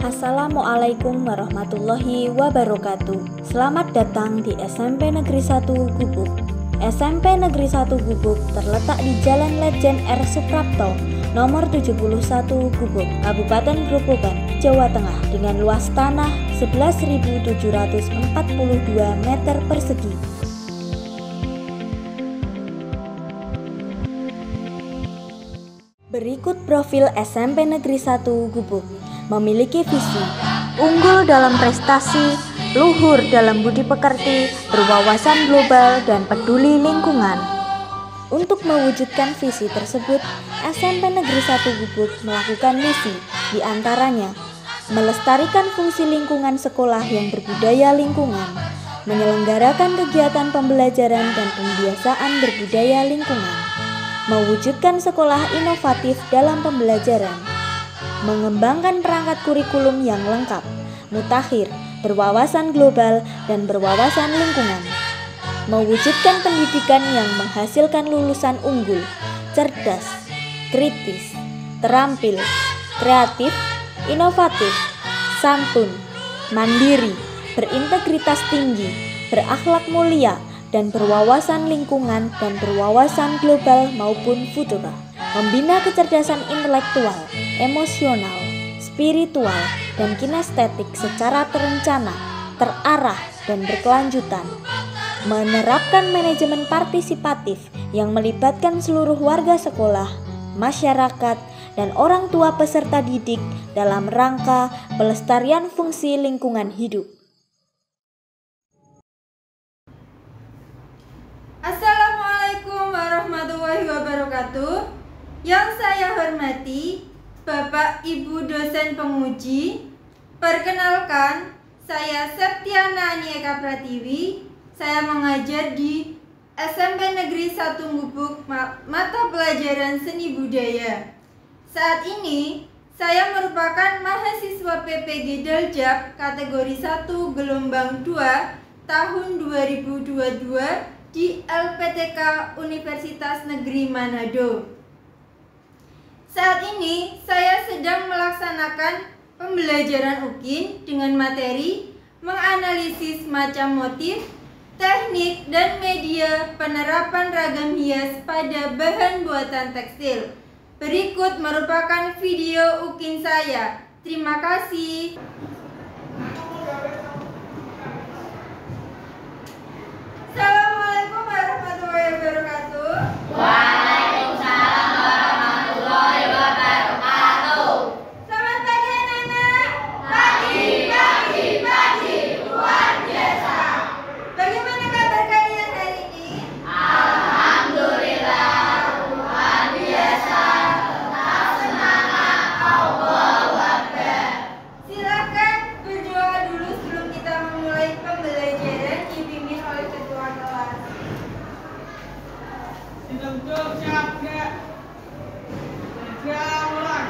Assalamualaikum warahmatullahi wabarakatuh. Selamat datang di SMP Negeri 1 Gubuk. SMP Negeri 1 Gubuk terletak di Jalan Lejen R. Suprapto, nomor 71 Gubuk, Kabupaten Grobogan, Jawa Tengah, dengan luas tanah 11.742 meter persegi. Berikut profil SMP Negeri 1 Gubuk. Memiliki visi unggul dalam prestasi, luhur dalam budi pekerti, berwawasan global, dan peduli lingkungan. Untuk mewujudkan visi tersebut, SMP Negeri 1 Gubuk melakukan misi, diantaranya melestarikan fungsi lingkungan sekolah yang berbudaya lingkungan, menyelenggarakan kegiatan pembelajaran dan pembiasaan berbudaya lingkungan, mewujudkan sekolah inovatif dalam pembelajaran, mengembangkan perangkat kurikulum yang lengkap, mutakhir, berwawasan global, dan berwawasan lingkungan, mewujudkan pendidikan yang menghasilkan lulusan unggul, cerdas, kritis, terampil, kreatif, inovatif, santun, mandiri, berintegritas tinggi, berakhlak mulia, dan berwawasan lingkungan dan berwawasan global maupun futura. Membina kecerdasan intelektual, emosional, spiritual, dan kinestetik secara terencana, terarah, dan berkelanjutan. Menerapkan manajemen partisipatif yang melibatkan seluruh warga sekolah, masyarakat, dan orang tua peserta didik dalam rangka pelestarian fungsi lingkungan hidup. Assalamualaikum warahmatullahi wabarakatuh. Yang saya hormati Bapak Ibu dosen penguji, perkenalkan, saya Septiana Anieka Pratiwi. Saya mengajar di SMP Negeri 1 Gubuk mata pelajaran seni budaya. Saat ini saya merupakan mahasiswa PPG Daljab kategori 1 gelombang 2 tahun 2022 di LPTK Universitas Negeri Manado. Saat ini saya sedang melaksanakan pembelajaran UKIN dengan materi menganalisis macam motif, teknik, dan media penerapan ragam hias pada bahan buatan tekstil. Berikut merupakan video UKIN saya. Terima kasih. Assalamualaikum warahmatullahi wabarakatuh. Waalaikumsalam warahmatullahi wabarakatuh. Selamat pagi anak-anak. Pagi, luar biasa. Bagaimana kabar kalian hari ini? Alhamdulillah, luar biasa. Tetap semangat, Allahu Akbar. Silakan berdoa dulu sebelum kita memulai pembelajaran dipimpin oleh ketua kelas. Untuk siap gak? Siap mulai.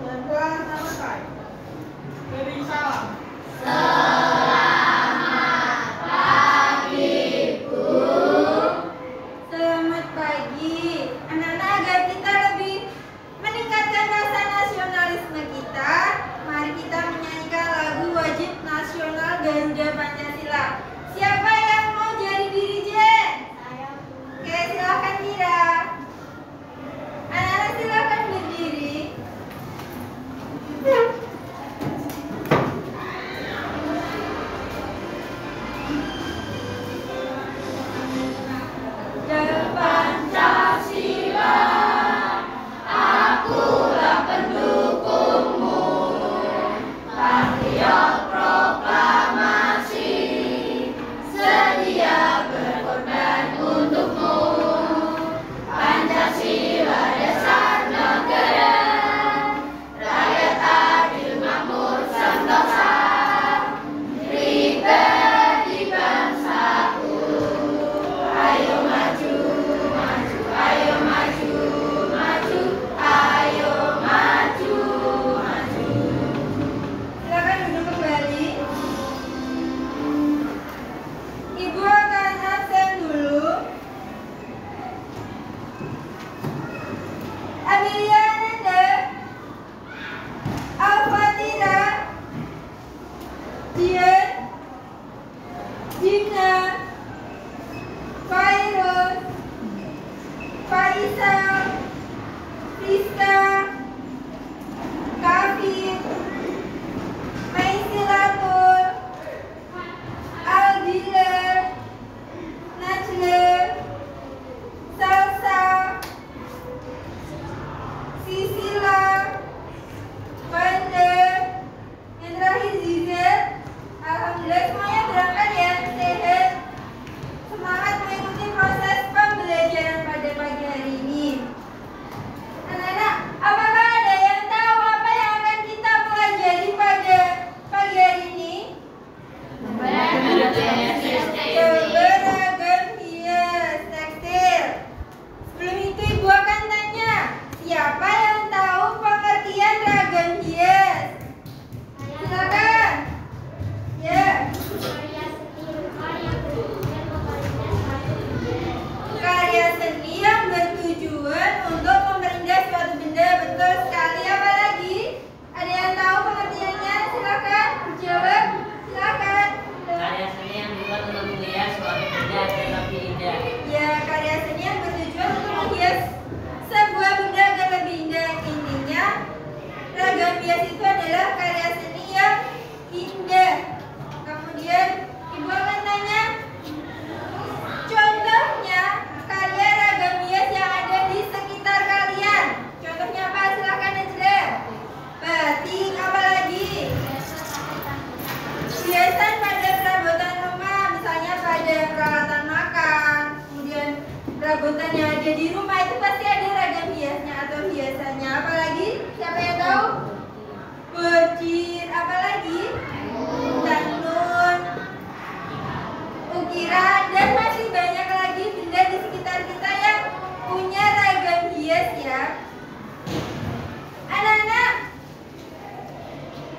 Berdoa selesai. Beri salam. Selamat pagi. Anak-anak, agar kita lebih meningkatkan rasa nasionalisme kita, mari kita menyanyikan lagu wajib nasional Garuda Pancasila. Siapa yang mau jadi dirijen? Oke, silakan Mira. Anak-anak silakan berdiri. di rumah itu pasti ada ragam hiasnya atau hiasannya. Apalagi siapa yang tahu? Bocir, apalagi? Tenun, ukiran, dan masih banyak lagi benda di sekitar kita yang punya ragam hias ya. Anak-anak,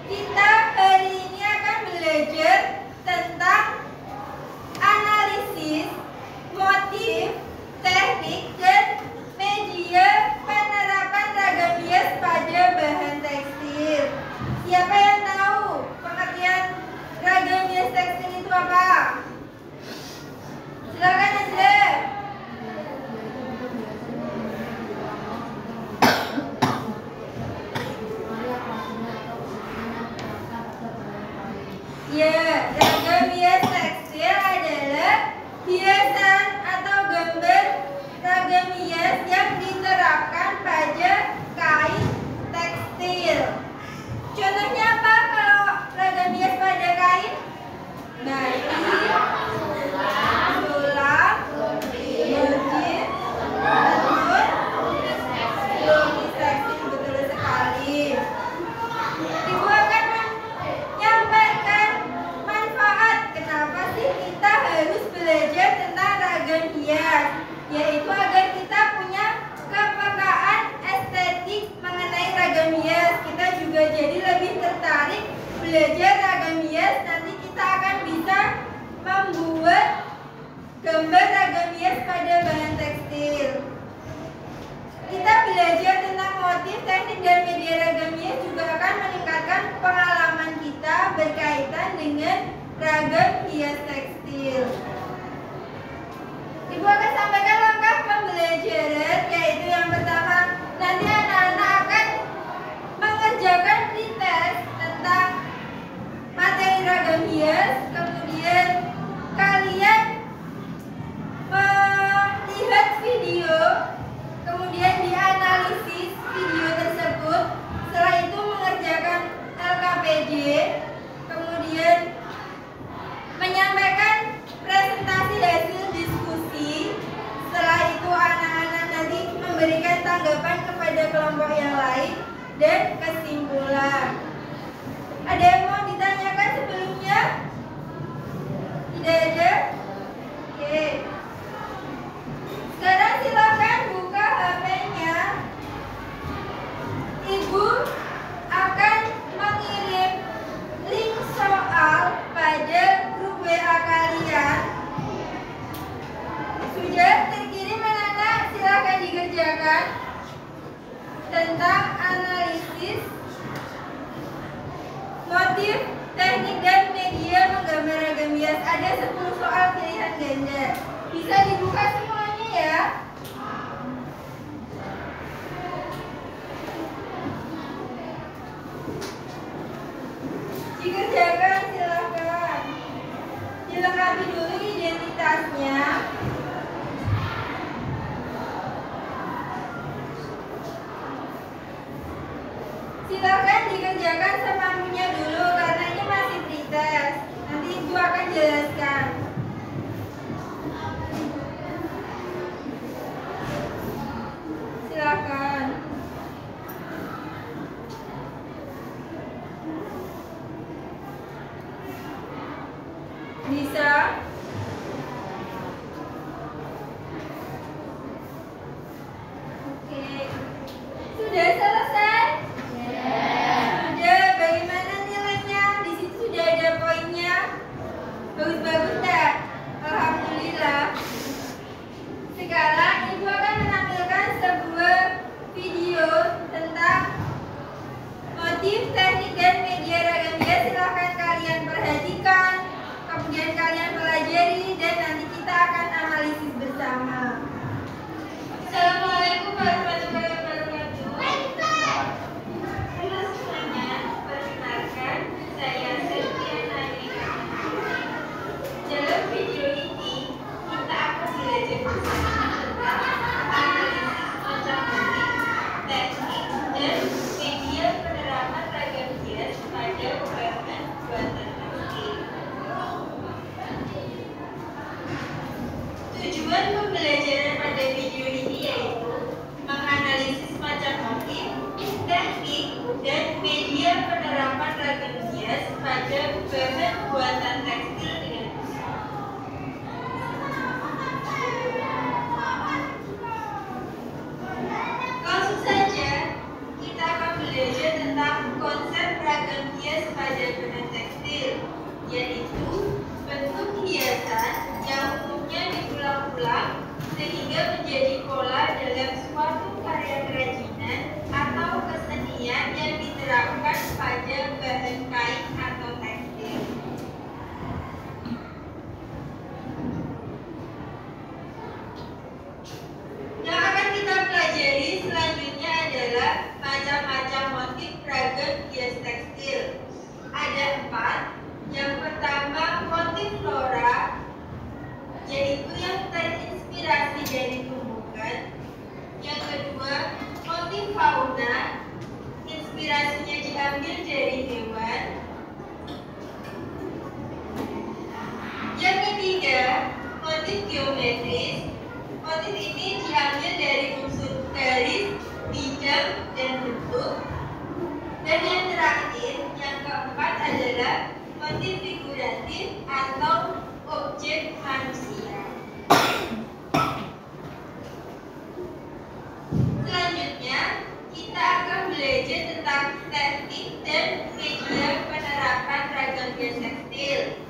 kita hari ini akan belajar tentang analisis, motif, teknik, dan media penerapan ragam hias pada bahan tekstil. Siapa yang tahu pengertian ragam hias tekstil itu apa? Silakan Najla. Ya, ragam hias tekstil adalah hiasan atau gambar ragam hias yang diterapkan pada kain tekstil. Contohnya apa kalau ragam hias pada kain? Batik, sulam, bojir, tenun, lukis tekstil, betul sekali. Ibu akan menyampaikan manfaat kenapa sih kita harus belajar tentang ragam hias, yaitu agar kita punya kepekaan estetik mengenai ragam hias. Kita juga jadi lebih tertarik belajar ragam hias. Nanti kita akan bisa membuat gambar ragam hias pada bahan tekstil. Kita belajar tentang motif, teknik, dan media ragam hias juga akan meningkatkan pengalaman kita berkaitan dengan ragam hias tekstil. Ibu akan sampaikan langkah pembelajaran, yaitu yang pertama, nanti anak-anak akan mengerjakan pretest tentang materi ragam hias, kemudian kalian melihat video, kemudian dianalisis video tersebut, setelah itu mengerjakan LKPD, kemudian menyampaikan presentasi hasil diskusi. Setelah itu anak-anak nanti memberikan tanggapan kepada kelompok yang lain dan kesimpulan. Ada yang mau ditanyakan sebelumnya? Tidak ada? Oke. Sekarang silakan buka HP-nya. Ibu akan mengirim link soal pada grup WA kalian. Sudah terkirim anak-anak? Silakan dikerjakan tentang analisis, motif, teknik, dan media menggambar ragam hias. Ada 10 soal pilihan ganda. Bisa dibuka semuanya ya. Dikerjakan silakan. Dilengkapi dulu identitasnya. Silakan dikerjakan semampunya dulu karena ini masih pretest. Nanti ibu akan jelaskan. Silakan. Bisa? Oke. Sudah selesai? Sudah. Bagaimana nilainya? Di situ sudah ada poinnya. Bagus-bagus enggak? Alhamdulillah. Sekarang ibu akan menampilkan sebuah video tentang motif, teknik, dan media ragam hias. Silahkan kalian perhatikan, kemudian kalian pelajari, dan nanti kita akan analisis bersama. Assalamualaikum warahmatullahi wabarakatuh. Halo semuanya, perkenalkan saya Septiana Andrika. Dalam video ini kita akan belajar bersama tentang analisis motif, teknik, dan media penerapan ragam hias pada bahan buatan tekstil. Tujuan pembelajaran pada video ini macam motif, teknik, dan media penerapan ragam hias pada bahan buatan tekstil dengan langsung saja kita akan belajar tentang konsep ragam hias pada bahan tekstil, yaitu bentuk hiasan yang umumnya diulang-ulang sehingga menjadi pola dalam suatu karya kerajinan atau kesenian yang diterapkan pada bahan kain atau tekstil. Yang akan kita pelajari selanjutnya adalah macam-macam motif ragam hias tekstil. Ada 4. Yang pertama, motif flora, yaitu yang terinspirasi dari tumbuhan. Yang kedua, motif fauna, inspirasinya diambil dari hewan. Yang ketiga, motif geometris. Motif ini diambil dari unsur garis, bidang, dan bentuk. Dan yang terakhir, yang keempat adalah motif figuratif atau objek manusia. Selanjutnya, kita akan belajar tentang teknik dan media penerapan ragam hias tekstil.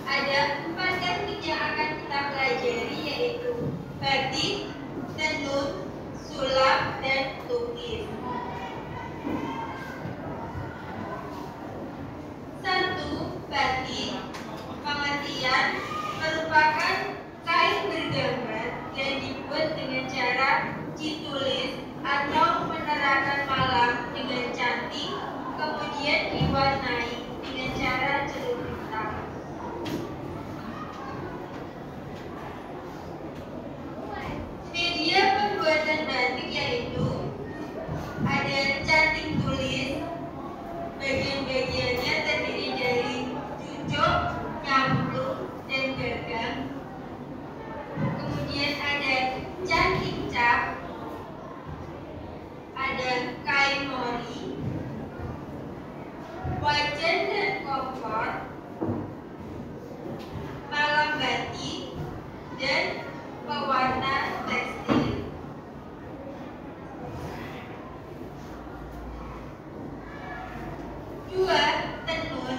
Ada 4 teknik yang akan kita pelajari, yaitu batik, tenun, sulap, dan lukis. 1. Batik. Pengertian merupakan kain bergambar yang dibuat dengan cara ditulis atau menerangkan malam dengan cantik, kemudian diwarnai dengan cara celup hitam. Media pembuatan batik yaitu ada canting tulis, bagian-bagiannya terdiri dari cucuk, nyamplung, dan gagang. Kemudian ada canting cap, ada kain mori, wajan dan kompor, malam batik, dan pewarna tekstil. Dua, tenun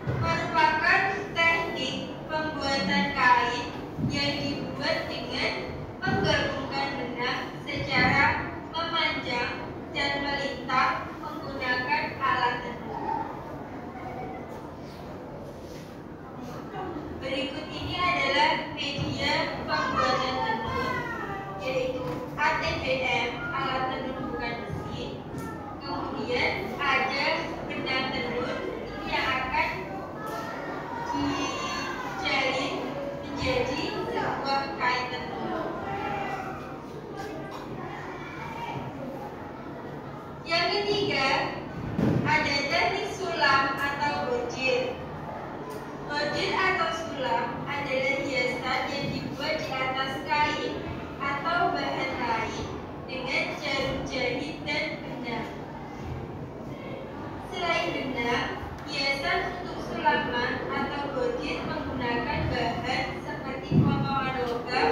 merupakan teknik pembuatan kain yang dibuat dengan menggabungkan benang secara memanjang dan melintang menggunakan alat tenun. Berikut ini adalah media pembuatan tenun, yaitu ATBM, alat tenun bukan mesin. Kemudian ada benang tenun, ini yang akan dijalin menjadi sebuah kain tenun. Yang ketiga, ada teknik sulam atau bojir. Bojir atau sulam adalah hiasan yang dibuat di atas kain atau bahan lain dengan jarum jahit dan benang. Selain benang, hiasan untuk sulaman atau bojir menggunakan bahan seperti potongan logam,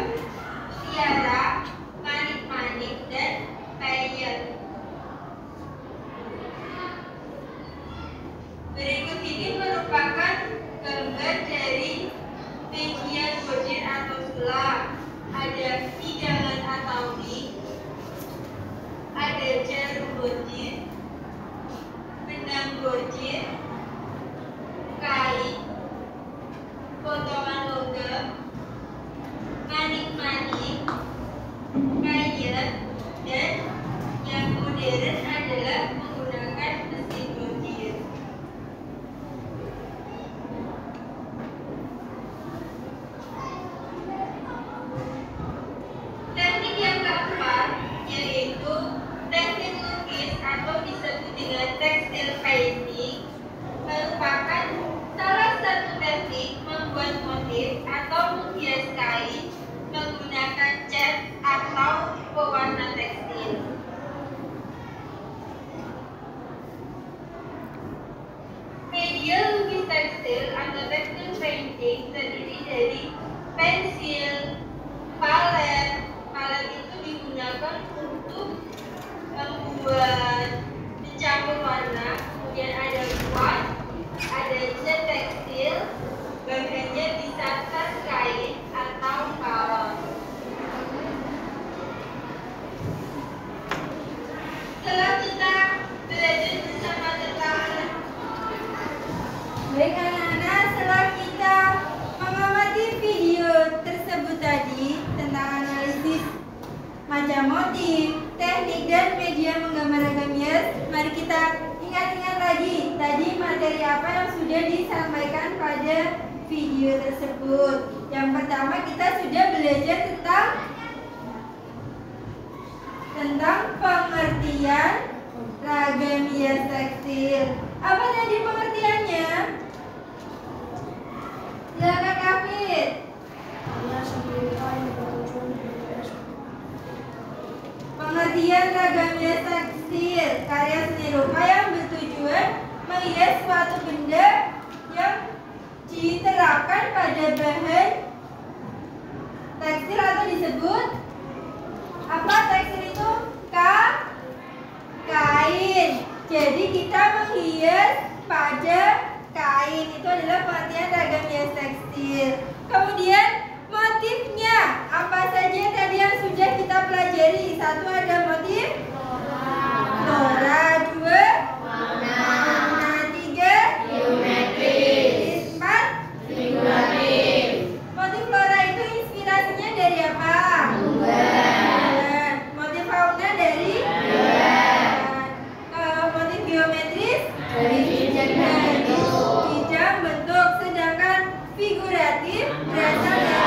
mutiara, manik-manik, dan peyem. Berikut ini merupakan gambar dari media bojir atau sulam. Ada hidangan atau mie, ada jarum bojir, benang bojir, kain, potongan logam, manik-manik, peyem, dan yang modern adalah menggunakan mesin bojir. Teknik yang keempat yaitu teknik lukis atau disebut dengan textile painting, merupakan salah satu teknik membuat motif atau menghias kain menggunakan cat atau pewarna tekstil. sudah disampaikan pada video tersebut. Yang pertama kita sudah belajar tentang pengertian ragam hias tekstil. Apa tadi pengertiannya? Silakan Kafid. Pengertian ragam hias tekstil karya seni rupa yang bertujuan menghias suatu benda yang diterapkan pada bahan tekstil atau disebut apa tekstil itu? Kain. Jadi kita menghias pada kain, itu adalah pengertian ragam hias tekstil. Kemudian motifnya apa saja tadi yang sudah kita pelajari? Satu ada motif flora, dua warna, tiga geometris, empat figuratif, motif flora itu inspirasinya dari apa? Motif fauna dari motif geometris dari bidang bentuk, sedangkan figuratif berasal dari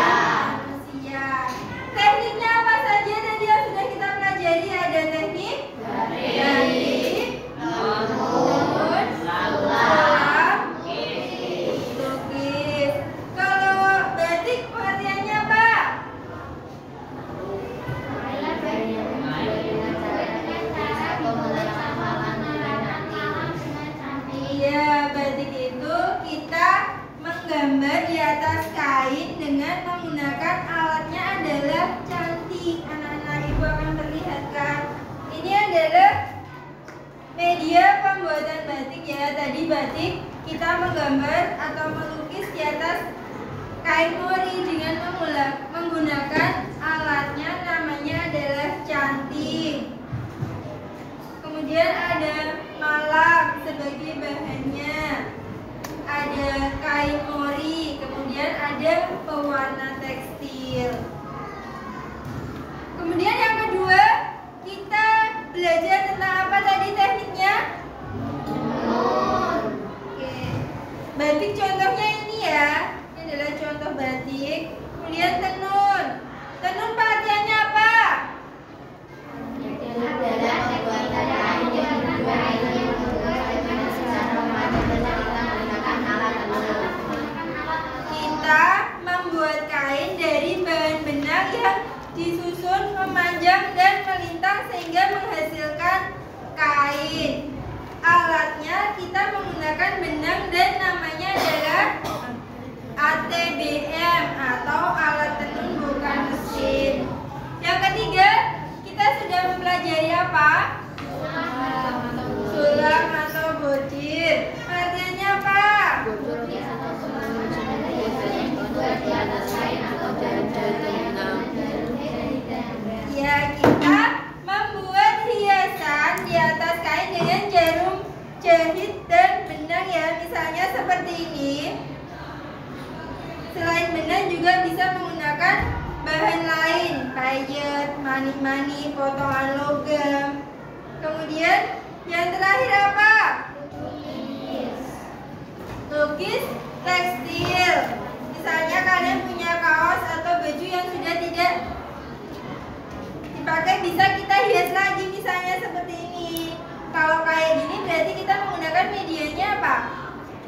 manusia. Tekniknya apa saja tadi yang sudah kita pelajari? Ada teknik batik, tenun, salam, lukis. Kalau batik pengertiannya apa? Iya, batik itu kita menggambar di atas kain dengan menggunakan alatnya adalah cantik. Anak-anak ibu akan perlihatkan. Ini adalah media pembuatan batik ya. Tadi batik kita menggambar atau melukis di atas kain mori dengan menggunakan alatnya namanya adalah cantik. Kemudian ada malam sebagai bahannya, ada kain mori, kemudian ada pewarna tekstil. Kemudian yang kedua, kita belajar tentang apa tadi tekniknya? Oke. Batik contohnya ini ya, ini adalah contoh batik. Kemudian tenun. Tenun pengertiannya apa? Kita membuat kain dari bahan benang yang disusun memanjang dan melintang sehingga menghasilkan kain. Alatnya kita menggunakan benang dan namanya adalah ATBM atau alat tenun bukan mesin. Yang ketiga, kita sudah mempelajari apa? Sulam atau bodir. Pengertiannya apa? Ya, kita membuat hiasan di atas kain dengan jarum jahit dan benang ya. Misalnya seperti ini. Selain benang juga bisa menggunakan bahan lain, payet, mani-mani, potongan logam. Kemudian yang terakhir apa? Lukis tekstil. Misalnya kalian punya kaos atau baju yang sudah tidak dipakai, bisa kita hias lagi misalnya seperti ini. Kalau kayak gini berarti kita menggunakan medianya apa?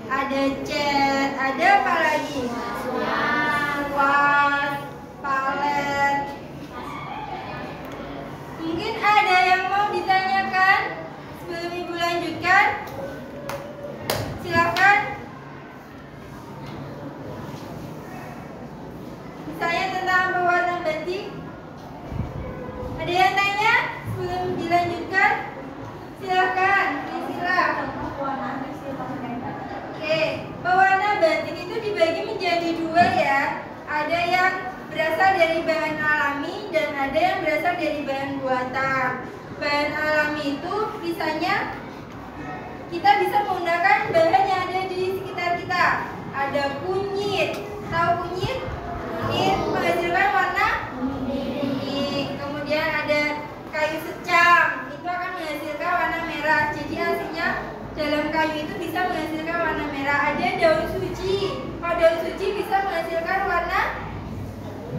Ada cat, ada apa lagi? Kuas, palet. Mungkin ada yang mau ditanyakan sebelum ibu lanjutkan? Silakan. Misalnya tentang pewarna batik. Ada yang tanya sebelum dilanjutkan? Silakan, Priscilla. Oke, pewarna batik itu dibagi menjadi dua ya. Ada yang berasal dari bahan alami dan ada yang berasal dari bahan buatan. Bahan alami itu misalnya kita bisa menggunakan bahan yang ada di sekitar kita. Ada kunyit. Tahu kunyit? Kunyit menghasilkan warna kuning. Kemudian ada kayu secang. Itu akan menghasilkan warna merah. Jadi hasilnya dalam kayu itu bisa menghasilkan warna merah. Ada daun suci bisa menghasilkan warna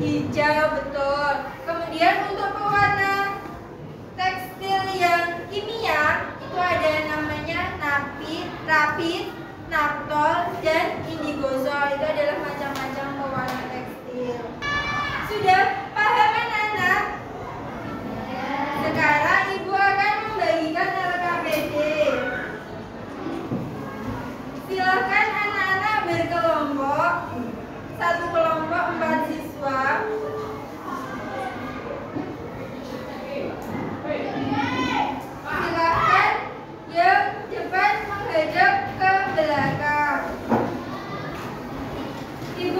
hijau, betul. Kemudian untuk pewarna tekstil yang kimia itu ada namanya rapid, naptol, dan indigosol. Itu adalah macam-macam pewarna tekstil. Sudah paham anak-anak? Sekarang ibu akan membagikan LKPD. Silakan anak-anak berkelompok. Satu kelompok 4 siswa. Silakan yang depan menghadap ke belakang. Ibu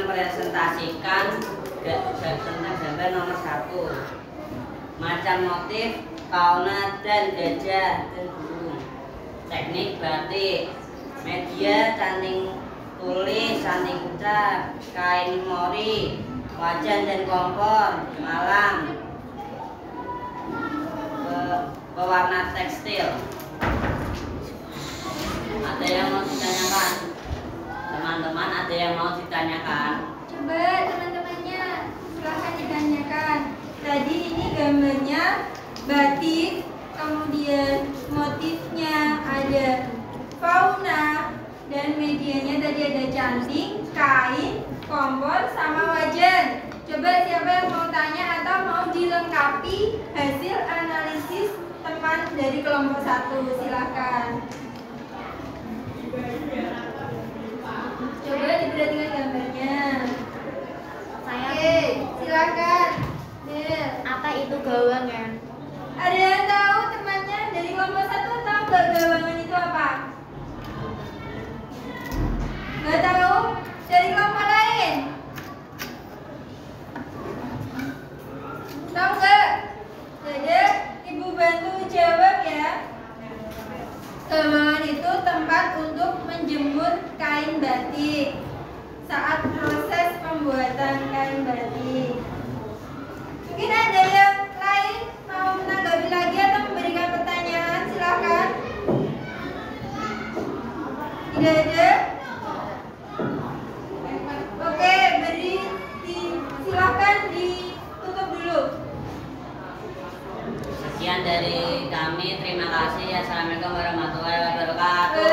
mempresentasikan tentang gambar nomor 1. Macam motif, fauna dan gajah dan burung. Teknik batik. Media canting tulis, canting ucap, kain mori, wajan dan kompor, malam. Pewarna tekstil. Ada yang mau ditanyakan? Teman-teman, ada yang mau ditanyakan? Coba teman-temannya silahkan ditanyakan. Tadi ini gambarnya batik, kemudian motifnya ada fauna, dan medianya tadi ada canting, kain, kompor, sama wajan. Coba siapa yang mau tanya atau mau dilengkapi hasil analisis teman dari kelompok 1, silahkan. Coba diperhatikan gambarnya. Oke, silakan. Apa itu gawangan? Ada yang tahu temannya dari kelompok 1 tahu nggak gawangan itu apa? Nggak tahu? Dari kelompok lain? Tahu nggak? Jadi ibu bantu jawab ya. Gawangan itu tempat untuk menjemur kain batik saat proses pembuatan kain batik. Mungkin ada yang lain mau menanggapi lagi atau memberikan pertanyaan, silakan. Tidak ada? Oke, silakan ditutup dulu. Sekian dari kami, terima kasih. Assalamualaikum warahmatullahi wabarakatuh.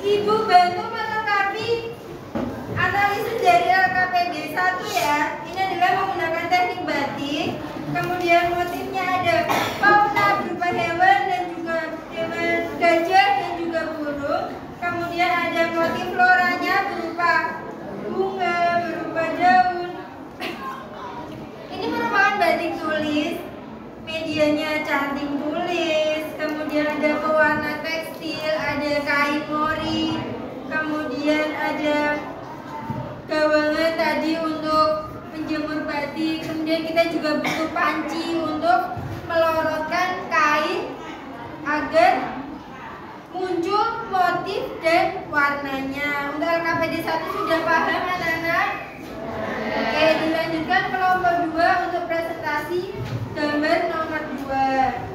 Ibu bantu melengkapi analisis dari LKPD 1 ya. Ini adalah menggunakan teknik batik. Kemudian motifnya ada fauna berupa hewan dan juga hewan gajah dan juga burung. Kemudian ada motif floranya berupa bunga, berupa daun. Ini merupakan batik tulis. Medianya canting tulis. Kemudian ada pewarna tekstil, ada kain mori. Kemudian ada gawangan tadi untuk menjemur batik. Kemudian kita juga butuh panci untuk melorotkan kain agar muncul motif dan warnanya. Untuk LKPD 1 sudah paham anak-anak? Oke, dilanjutkan kelompok 2 untuk presentasi gambar nomor 2.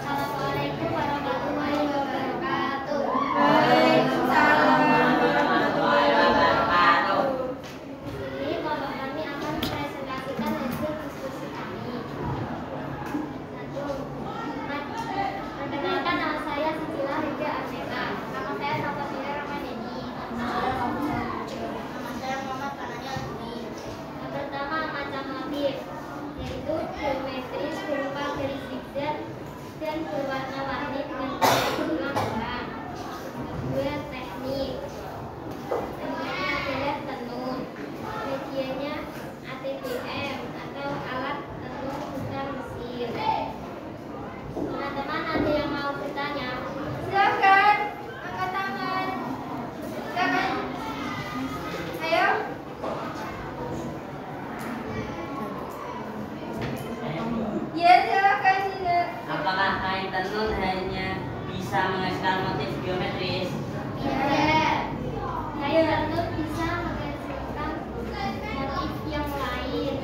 Assalamualaikum warahmatullahi wabarakatuh. Waalaikumsalam. Warahmatullahi wabarakatuh. Ini kelompok kami akan mempresentasikan hasil diskusi kami. 1. Perkenalkan, nama saya Sijila Rija Armeta. Nama saya Safira Ramadhani. Nama saya Muhammad Kananya Azmi. Yang pertama, macam motif, yaitu geometris berupa garis zigzag dan berwarna-warni dengan benang. Kedua, teknik. Tekniknya adalah tenun. Medianya ATBM atau alat tenun bukan mesin. Teman-teman, ada yang mau bertanya? Silakan angkat tangan. Silakan. Ayo. Ya, silakan juga. Apakah kain tenun hanya bisa menghasilkan motif geometris? Tidak. Kain tenun bisa menghasilkan motif yang lain.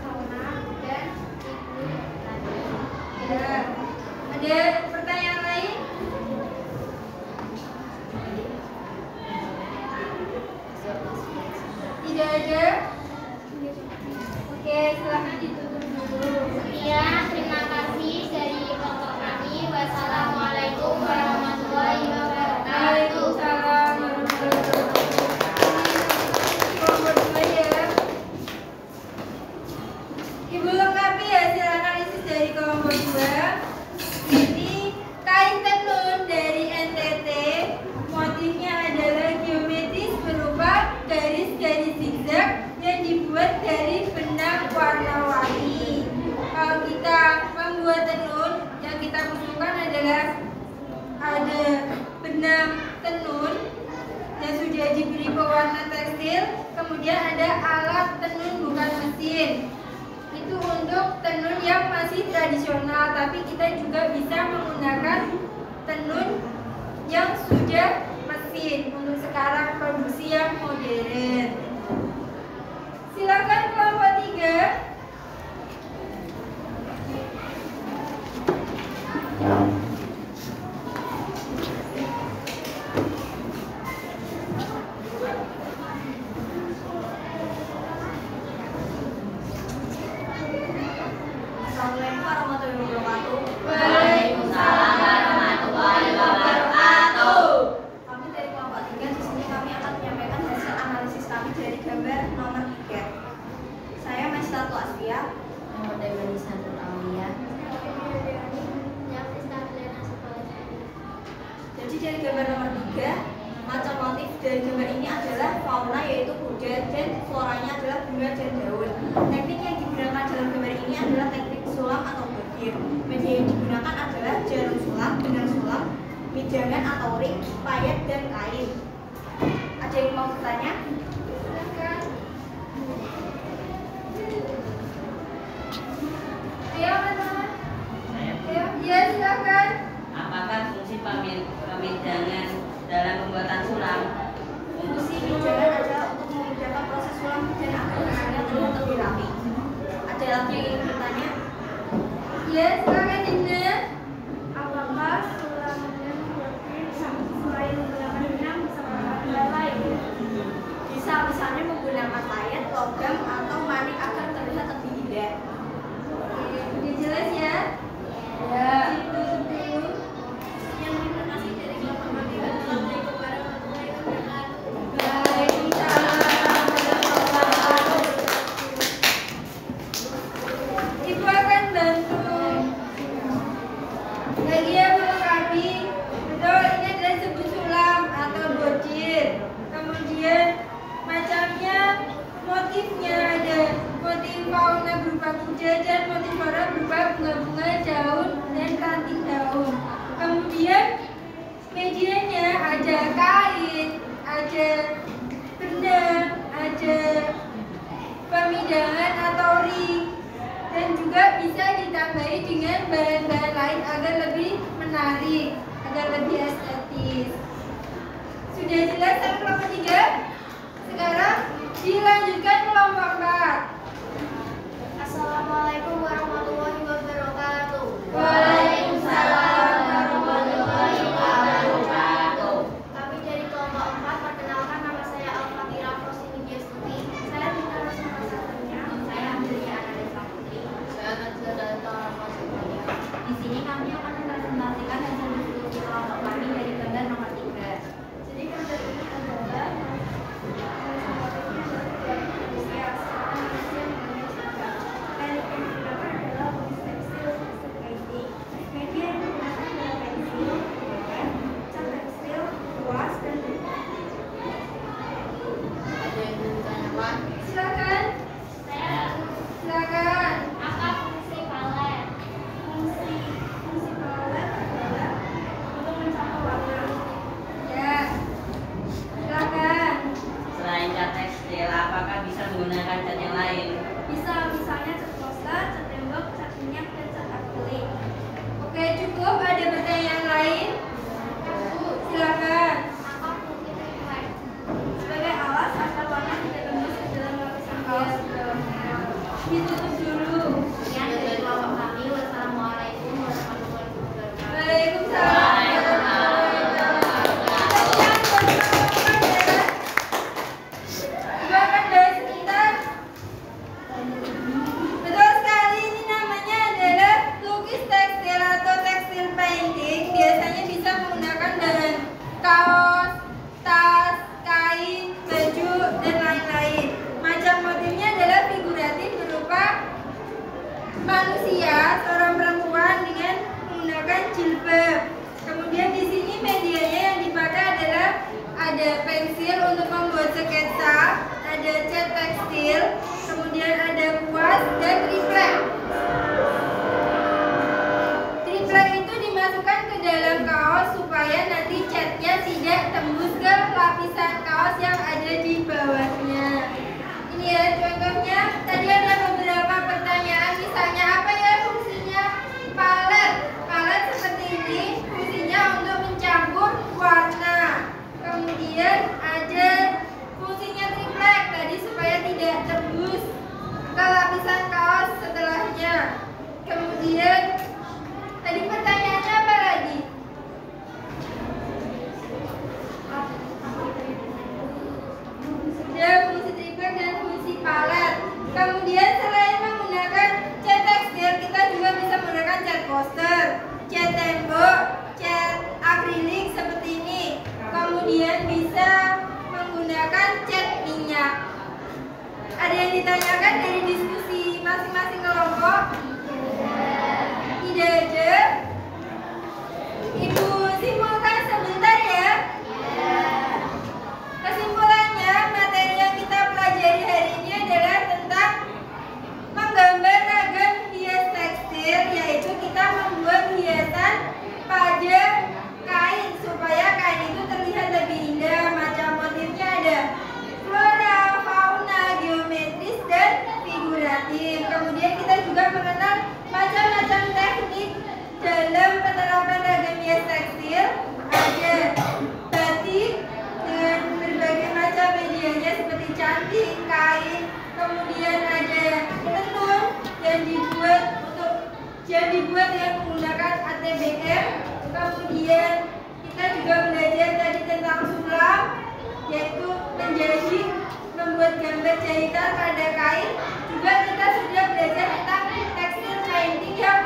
Fauna dan ibu tadi. Ya. Ada pertanyaan lain? Tidak ada? Oke, silakan ditutup dulu. Sekian, terima kasih dari kelompok kami. Wassalamualaikum warahmatullahi wabarakatuh. pewarna tekstil, kemudian ada alat tenun bukan mesin. Itu untuk tenun yang masih tradisional, tapi kita juga bisa menggunakan tenun yang sudah mesin untuk sekarang produksi yang modern. Silakan kelompok 3. Assalamualaikum warahmatullahi wabarakatuh. Waalaikumsalam warahmatullahi wabarakatuh. Kami dari kelompok 3 di sini kami akan menyampaikan hasil analisis kami dari gambar nomor 3. Saya Maislatullah Asfia. Nama dari Sanur Aulia. Jadi dari gambar nomor 3, macam motif dari gambar ini adalah fauna yaitu kuda dan floranya adalah bunga dan daun. Teknik yang digunakan dalam gambar ini adalah teknik sulam atau bordir. Media yang digunakan adalah jarum sulam, benang sulam, mijangan atau ring, payet dan kain. Ada yang mau bertanya? Silakan. Ayo teman-teman. Ayo, ya silakan. Apakah fungsi pemijangan dalam pembuatan sulam? Fungsi mijangan adalah untuk memudahkan proses sulam dan agar benangnya terlihat lebih rapi. Ada lagi yang ingin bertanya? Ya silakan Dinda. Apakah sulam dan bordir selain menggunakan benang bisa menggunakan bahan lain? Bisa, misalnya menggunakan payet, logam, atau manik agar terlihat lebih indah. Oke, udah jelas ya? Ya. Ditutup dulu. Yang terima kasih dari kelompok kami. Assalamualaikum warahmatullahi wabarakatuh. Waalaikumsalam warahmatullahi wabarakatuh. Ibu akan bantu lagi ya melengkapi. Betul, ini adalah disebut sulam atau bordir. Kemudian macamnya, motifnya ada motif fauna berupa kuda dan motif flora berupa bunga-bunga, daun dan ranting daun. Kemudian medianya ada kain, ada benang, ada pemidangan atau ring, dan juga bisa ditambahi dengan bahan-bahan lain agar lebih menarik, agar lebih estetis. Sudah jelas yang kelompok 3? Sekarang dilanjutkan kelompok 4. Assalamualaikum warahmatullahi wabarakatuh. Waalaikumsalam warahmatullahi wabarakatuh. Kami dari kelompok 4, perkenalkan nama saya Al-Fatira Frosini Stuti. Saya minta satunya. Saya Amelia Anadesa Putri. Saya Najwa dari kelompok semuanya. Di sini kami akan mempresentasikan hasil diskusi kelompok kami dari gambar nomor 3. Jadi gambar ini adalah motifnya adalah manusia yang menggunakan teknik yang digunakan Kemudian tadi pertanyaannya apa lagi? Ada fungsi trigger dan fungsi palet. Kemudian selain menggunakan cat tekstil, kita juga bisa menggunakan cat poster, cat tembok, cat akrilik seperti ini. Kemudian bisa menggunakan cat minyak. Ada yang ditanyakan dari diskusi masing-masing kelompok? Tidak ada. Ibu simpulkan sebentar ya. Kesimpulannya, materi yang kita pelajari hari ini adalah tentang menggambar ragam hias tekstil, yaitu kita membuat hiasan pada kain supaya kain itu terlihat lebih indah. Macam motifnya ada flora, fauna, geometris, dan figuratif. Kemudian kita juga mengenal macam-macam teknik dalam penerapan ragam hias tekstil. Ada batik dengan berbagai macam medianya seperti cantik, kain, kemudian ada tenun yang dibuat yang menggunakan ATBM. Kemudian kita juga belajar tadi tentang sulam, yaitu menjahit, membuat gambar jahitan pada kain. Juga kita sudah belajar tentang tekstil painting yang